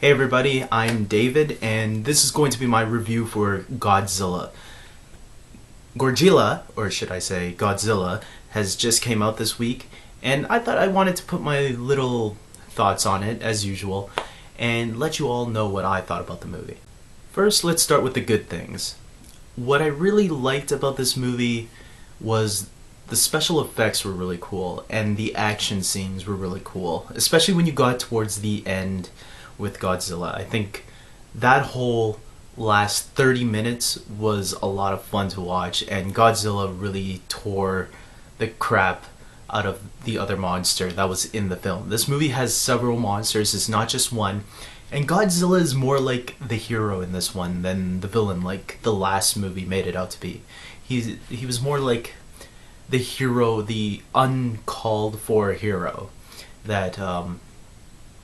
Hey everybody, I'm David, and this is going to be my review for Godzilla. Godzilla, or should I say Godzilla, has just came out this week, and I thought I wanted to put my little thoughts on it, as usual, and let you all know what I thought about the movie. First, let's start with the good things. What I really liked about this movie was the special effects were really cool, and the action scenes were really cool, especially when you got towards the end with Godzilla. I think that whole last 30 minutes was a lot of fun to watch, and Godzilla really tore the crap out of the other monster that was in the film. This movie has several monsters, it's not just one, and Godzilla is more like the hero in this one than the villain, like the last movie made it out to be. He was more like the hero, the uncalled for hero that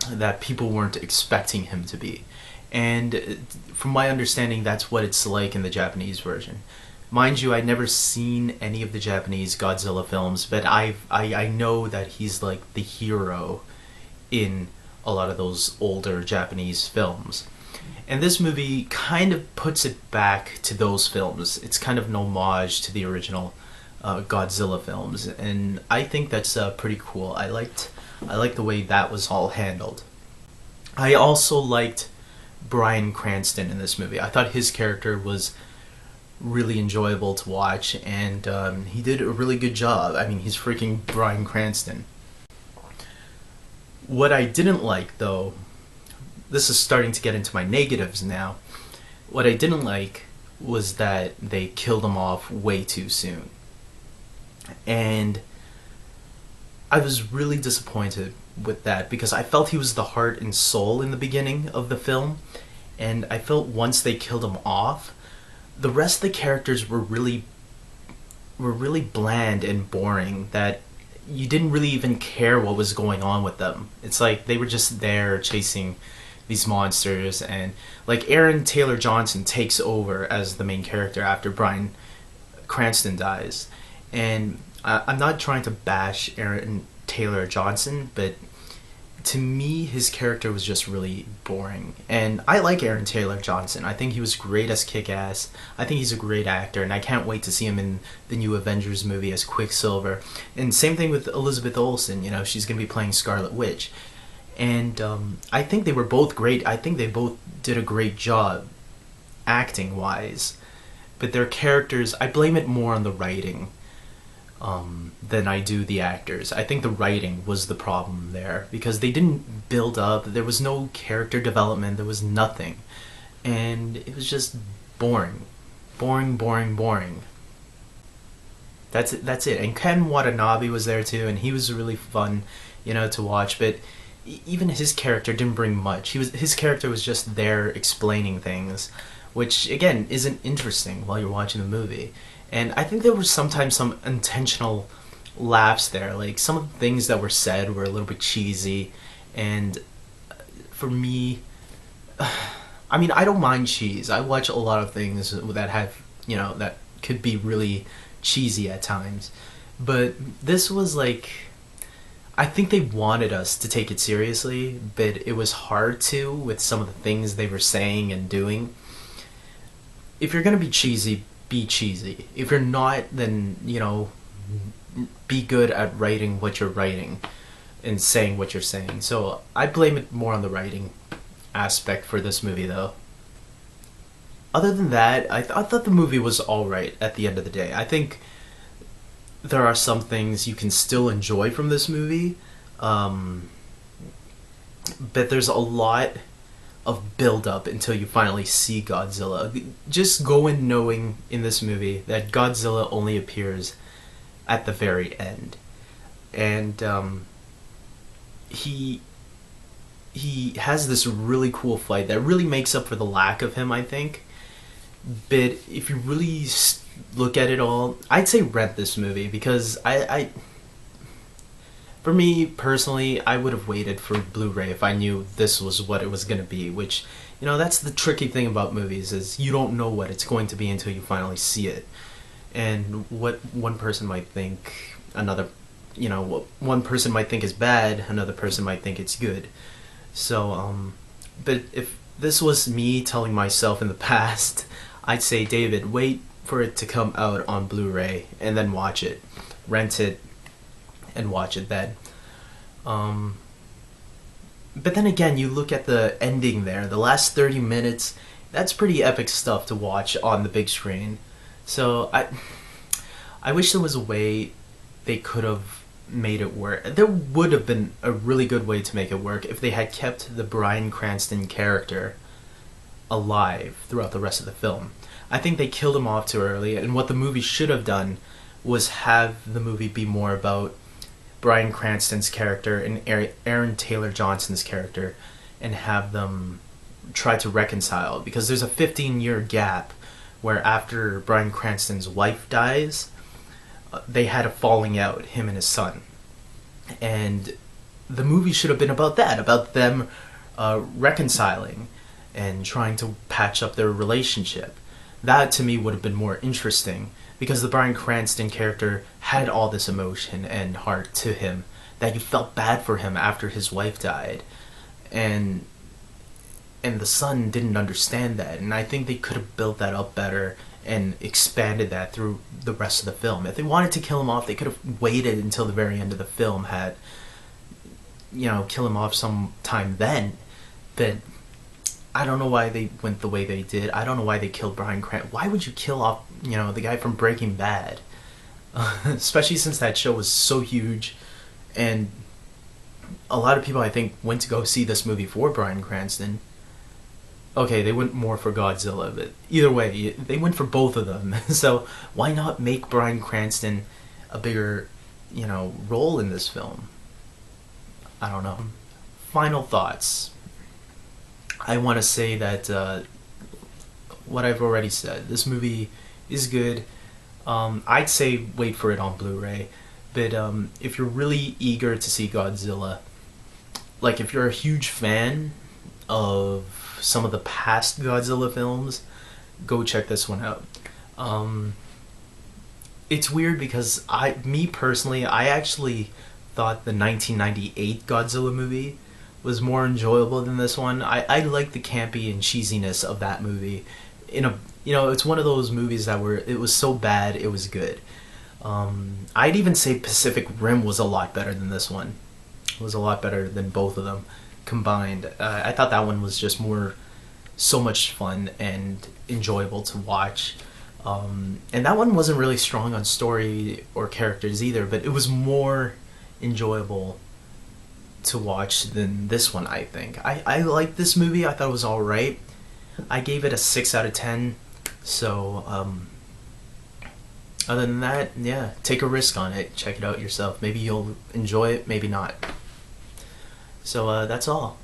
that people weren't expecting him to be. And from my understanding, that's what it's like in the Japanese version. Mind you, I'd never seen any of the Japanese Godzilla films, but I know that he's like the hero in a lot of those older Japanese films. And this movie kind of puts it back to those films. It's kind of an homage to the original Godzilla films, and I think that's pretty cool. I liked the way that was all handled. I also liked Bryan Cranston in this movie. I thought his character was really enjoyable to watch, and he did a really good job. I mean, he's freaking Bryan Cranston. What I didn't like, though, this is starting to get into my negatives now. What I didn't like was that they killed him off way too soon. And I was really disappointed with that because I felt he was the heart and soul in the beginning of the film, and I felt once they killed him off, the rest of the characters were really bland and boring, that you didn't really even care what was going on with them. It's like they were just there chasing these monsters, and like Aaron Taylor Johnson takes over as the main character after Bryan Cranston dies. And I'm not trying to bash Aaron Taylor Johnson, but to me, his character was just really boring. And I like Aaron Taylor Johnson. I think he was great as Kick-Ass. I think he's a great actor, and I can't wait to see him in the new Avengers movie as Quicksilver. And same thing with Elizabeth Olsen. You know, she's going to be playing Scarlet Witch. And I think they were both great. I think they both did a great job acting-wise. But their characters, I blame it more on the writing than I do the actors. I think the writing was the problem there because they didn't build up. There was no character development. There was nothing, and it was just boring. That's it. That's it. And Ken Watanabe was there too, and he was really fun, to watch. But even his character didn't bring much. His character was just there explaining things, which again isn't interesting while you're watching the movie. And I think there were sometimes some intentional laughs there. Like, some of the things that were said were a little bit cheesy. And for me, I mean, I don't mind cheese. I watch a lot of things that have, that could be really cheesy at times. But this was like, I think they wanted us to take it seriously, but it was hard to with some of the things they were saying and doing. If you're going to be cheesy, be cheesy. If you're not, then, be good at writing what you're writing and saying what you're saying. So I blame it more on the writing aspect for this movie, though. Other than that, I thought the movie was alright at the end of the day. I think there are some things you can still enjoy from this movie, but there's a lot of build up until you finally see Godzilla. Just go in knowing in this movie that Godzilla only appears at the very end, and he has this really cool fight that really makes up for the lack of him, I think. But if you really look at it all, I'd say rent this movie because for me personally, I would have waited for Blu-ray if I knew this was what it was going to be, which, that's the tricky thing about movies, is you don't know what it's going to be until you finally see it. And what one person might think, what one person might think is bad, another person might think it's good. So But if this was me telling myself in the past, I'd say, David, wait for it to come out on Blu-ray and then watch it. Rent it and watch it then. But then again, you look at the ending there, the last 30 minutes, that's pretty epic stuff to watch on the big screen. So I wish there was a way they could have made it work. There would have been a really good way to make it work if they had kept the Bryan Cranston character alive throughout the rest of the film. I think they killed him off too early, and what the movie should have done was have the movie be more about Bryan Cranston's character and Aaron Taylor Johnson's character, and have them try to reconcile, because there's a 15-year gap where after Bryan Cranston's wife dies, they had a falling out, him and his son. And the movie should have been about that, about them reconciling and trying to patch up their relationship. That to me would have been more interesting, because the Bryan Cranston character had all this emotion and heart to him that you felt bad for him after his wife died. And the son didn't understand that, and I think they could have built that up better and expanded that through the rest of the film. If they wanted to kill him off, they could have waited until the very end of the film, had, kill him off sometime then. But I don't know why they went the way they did. I don't know why they killed Bryan Cranston. Why would you kill off, the guy from Breaking Bad? Especially since that show was so huge, and a lot of people, I think, went to go see this movie for Bryan Cranston. Okay, they went more for Godzilla, but either way, they went for both of them. So why not make Bryan Cranston a bigger, role in this film? I don't know. Final thoughts. I want to say that what I've already said. This movie is good. I'd say wait for it on Blu-ray. But if you're really eager to see Godzilla, like if you're a huge fan of some of the past Godzilla films, go check this one out. It's weird because me personally, I actually thought the 1998 Godzilla movie was more enjoyable than this one. I like the campy and cheesiness of that movie. It's one of those movies that it was so bad it was good. I'd even say Pacific Rim was a lot better than this one. It was a lot better than both of them combined. I thought that one was just so much fun and enjoyable to watch. And that one wasn't really strong on story or characters either, but it was more enjoyable to watch than this one, I think. I liked this movie. I thought it was alright. I gave it a 6 out of 10. So, other than that, yeah, take a risk on it. Check it out yourself. Maybe you'll enjoy it, maybe not. So, that's all.